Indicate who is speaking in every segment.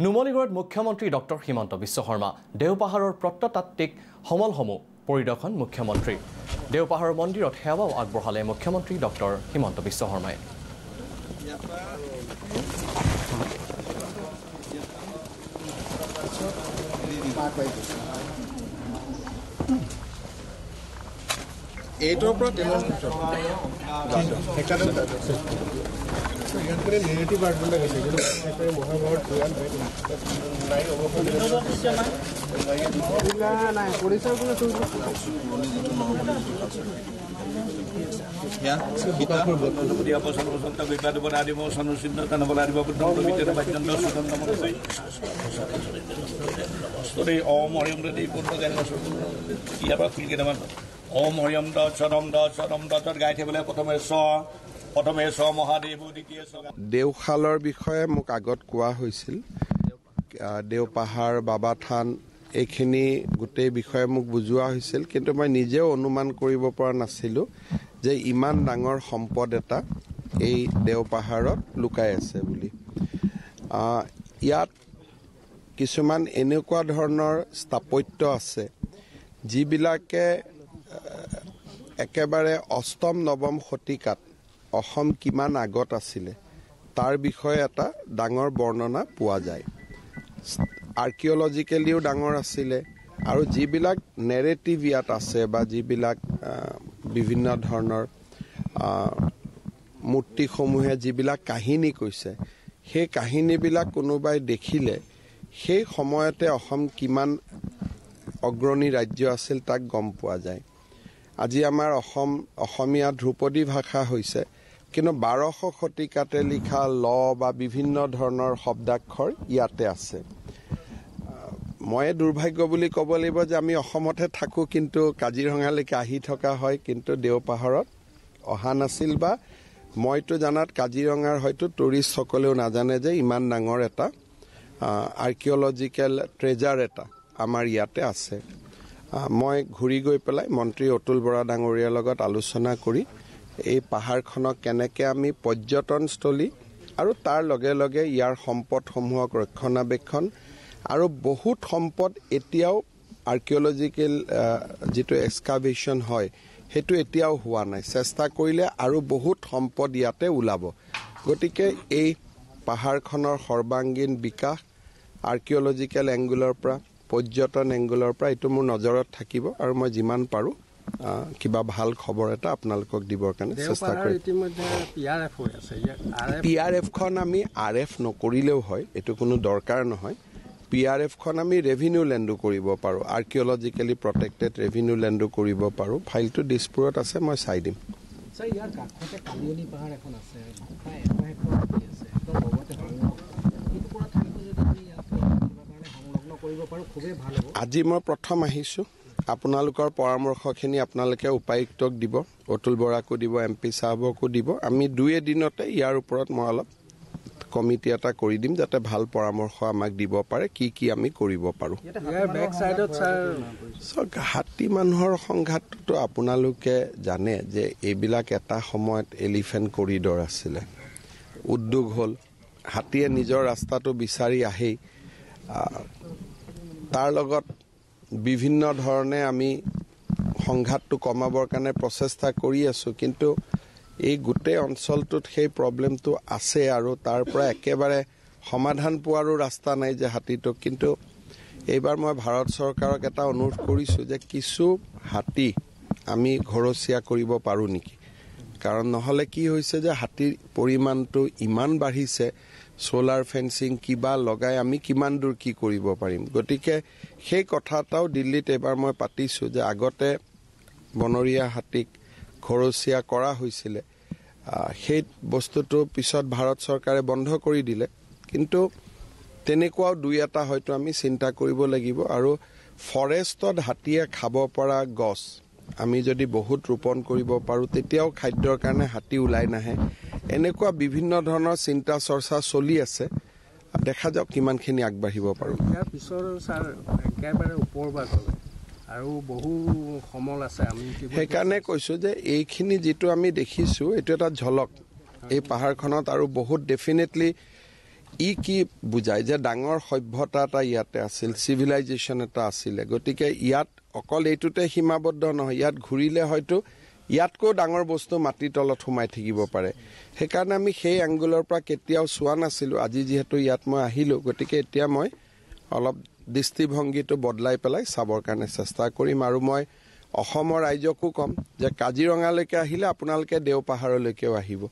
Speaker 1: নুমলীগড়ত মুখ্যমন্ত্ৰী ডক্টৰ হিমন্ত বিশ্ব শৰ্মা দেওপাহাৰৰ প্ৰত্নতাত্ত্বিক সমলসমূহ পৰিদৰ্শন মুখ্যমন্ত্ৰী দেওপাহাৰৰ মন্দিৰত সেৱাও আগবঢ়ালে মুখ্যমন্ত্ৰী ডক্টৰ হিমন্ত বিশ্ব শৰ্মাই
Speaker 2: এইটোৰ পৰা ইয়াতে নেগেটিভ আৰ্গুমেণ্ট আছে কিন্তু মহাভাৰত নাই পৰিচয় কোনো
Speaker 3: ওম হৰিম দ চৰম দত গাই থাকিবলৈ প্ৰথমে স মহাদেৱ দ্বিতীয়
Speaker 2: দেওশালৰ বিষয়ে মোক আগত কোৱা হৈছিল দেওপাহাৰ বাবা থান এইখিনি গোটেই বিষয়ে মোক বুজোৱা হৈছিল কিন্তু মই নিজেও অনুমান কৰিব পৰা নাছিলোঁ যে ইমান ডাঙৰ সম্পদ এটা এই দেওপাহাৰত লুকাই আছে বুলি ইয়াত কিছুমান এনেকুৱা ধৰণৰ স্থাপত্য আছে যিবিলাকে একেবাৰে অষ্টম নৱম শতিকাত অসম কিমান আগত আছিলে তাৰ বিষয়ে এটা ডাঙৰ বৰ্ণনা পোৱা যায় আৰ্কিঅলজিকেলিও ডাঙৰ আছিলে আৰু যিবিলাক নেৰেটিভ ইয়াত আছে বা যিবিলাক বিভিন্ন ধৰণৰ মূৰ্তিসমূহে যিবিলাক কাহিনী কৈছে সেই কাহিনীবিলাক কোনোবাই দেখিলে সেই সময়তে অসম কিমান অগ্ৰণী ৰাজ্য আছিল তাক গম পোৱা যায় আজি আমাৰ অসমীয়া ধ্ৰুপদী ভাষা হৈছে কিন্তু 1200 শতিকাতে লিখা ল বা বিভিন্ন ধৰণৰ শব্দাক্ষৰ ইয়াতে আছে মই দুৰ্ভাগ্য বুলি ক'ব লাগিব যে আমি অসমতে থাকো কিন্তু কাজিৰঙালৈকে আহি থকা হয় কিন্তু দেওপাহাৰত অহা নাছিল বা মইতো জানাত কাজিৰঙাৰ হয়তো টুৰিষ্ট সকলেও নাজানে যে ইমান ডাঙৰ এটা আৰ্কিঅলজিকেল ট্ৰেজাৰ এটা আমাৰ ইয়াতে আছে মই ঘূৰি গৈ পেলাই মন্ত্ৰী অতুল বৰা ডাঙৰীয়াৰ লগত আলোচনা কৰি এই পাহাৰখনক কেনেকৈ আমি পৰ্যটনস্থলী আৰু তাৰ লগে লগে ইয়াৰ সম্পদসমূহক ৰক্ষণাবেক্ষণ আৰু বহুত সম্পদ এতিয়াও আৰ্কিঅলজিকেল যিটো এক্সকাভেশ্যন হয় সেইটো এতিয়াও হোৱা নাই চেষ্টা কৰিলে আৰু বহুত সম্পদ ইয়াতে ওলাব গতিকে এই পাহাৰখনৰ সৰ্বাংগীন বিকাশ আৰ্কিঅলজিকেল এংগুলৰ পৰা পৰ্যটন এংগুলৰ পৰা এইটো মোৰ নজৰত থাকিব আৰু মই যিমান পাৰোঁ কিবা ভাল খবৰ এটা আপোনালোকক দিবৰ কাৰণে চেষ্টা কৰিম PRF-খন আমি RF নকৰিলেও হয় এইটো কোনো দৰকাৰ নহয় PRF-খন আমি ৰেভিনিউ লেণ্ডো কৰিব পাৰোঁ আৰ্কিঅলজিকেলি প্ৰটেক্টেড ৰেভিনিউ লেণ্ডো কৰিব পাৰোঁ ফাইলটো দিছপুৰত আছে মই চাই দিম আজি মই প্ৰথম আহিছোঁ আপোনালোকৰ পৰামৰ্শখিনি আপোনালোকে উপায়ুক্তক দিব অতুল বৰাকো দিব MP সাহেবকো দিব আমি 2 দিনতে ইয়াৰ ওপৰত মই অলপ কমিটি এটা কৰি দিম যাতে ভাল পৰামৰ্শ আমাক দিব পাৰে কি আমি কৰিব পাৰোঁ হাতী মানুহৰ সংঘাতটো আপোনালোকে জানে যে এইবিলাক এটা সময়ত এলিফেণ্ট কৰিডৰ আছিলে উদ্যোগ হ'ল হাতীয়ে নিজৰ ৰাস্তাটো বিচাৰি আহেই তাৰ লগত বিভিন্ন ধৰণে আমি সংঘাতটো কমাবৰ কাৰণে প্ৰচেষ্টা কৰি আছোঁ কিন্তু এই গোটেই অঞ্চলটোত সেই প্ৰব্লেমটো আছে আৰু তাৰ পৰা একেবাৰে সমাধান পোৱাৰো ৰাস্তা নাই যে হাতীটোক কিন্তু এইবাৰ মই ভাৰত চৰকাৰক এটা অনুৰোধ কৰিছোঁ যে কিছু হাতী আমি ঘৰচীয়া কৰিব পাৰোঁ নেকি কাৰণ নহ'লে কি হৈছে যে হাতীৰ পৰিমাণটো ইমান বাঢ়িছে সোলাৰ ফেন্সিং কিবা লগাই আমি কিমান দূৰ কি কৰিব পাৰিম গতিকে সেই কথাটাও দিল্লীত এবাৰ মই পাতিছোঁ যে আগতে বনৰীয়া হাতীক ঘৰচীয়া কৰা হৈছিলে সেই বস্তুটো পিছত ভাৰত চৰকাৰে বন্ধ কৰি দিলে কিন্তু তেনেকুৱাও 2-এটা হয়তো আমি চিন্তা কৰিব লাগিব আৰু ফৰেষ্টত হাতীয়ে খাব পৰা গছ আমি যদি বহুত ৰোপণ কৰিব পাৰোঁ তেতিয়াও খাদ্যৰ কাৰণে হাতী ওলাই নাহে এনেকুৱা বিভিন্ন ধৰণৰ চিন্তা চৰ্চা চলি আছে দেখা যাওক কিমানখিনি আগবাঢ়িব পাৰোঁ
Speaker 4: ইয়াৰ পিছৰ ছাৰ একেবাৰে ওপৰবাগলৈ আৰু বহু সমল আছে আমি
Speaker 2: সেইকাৰণে কৈছোঁ যে এইখিনি যিটো আমি দেখিছোঁ এইটো এটা ঝলক এই পাহাৰখনত আৰু বহুত ডেফিনেটলি ই কি বুজায় যে ডাঙৰ সভ্যতা এটা ইয়াতে আছিল, চিভিলাইজেশ্যন এটা আছিলে। গতিকে ইয়াত অকল এইটোতে সীমাবদ্ধ নহয়, ইয়াত ঘূৰিলে হয়তো ইয়াতকৈ ডাঙৰ বস্তু মাটিৰ তলত সোমাই থাকিব পাৰে। সেইকাৰণে আমি সেই এংগুলৰ পৰা কেতিয়াও চোৱা নাছিলোঁ। আজি যিহেতু ইয়াত মই আহিলোঁ, গতিকে এতিয়া মই অলপ দৃষ্টিভংগীটো বদলাই পেলাই চাবৰ কাৰণে চেষ্টা কৰিম। আৰু মই অসমৰ ৰাইজকো ক'ম যে কাজিৰঙালৈকে আহিলে আপোনালোকে দেওপাহাৰলৈকেও আহিব।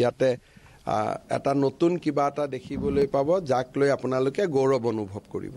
Speaker 2: ইয়াতে এটা নতুন কিবা এটা দেখিবলৈ পাব, যাক লৈ আপোনালোকে গৌৰৱ অনুভৱ কৰিব।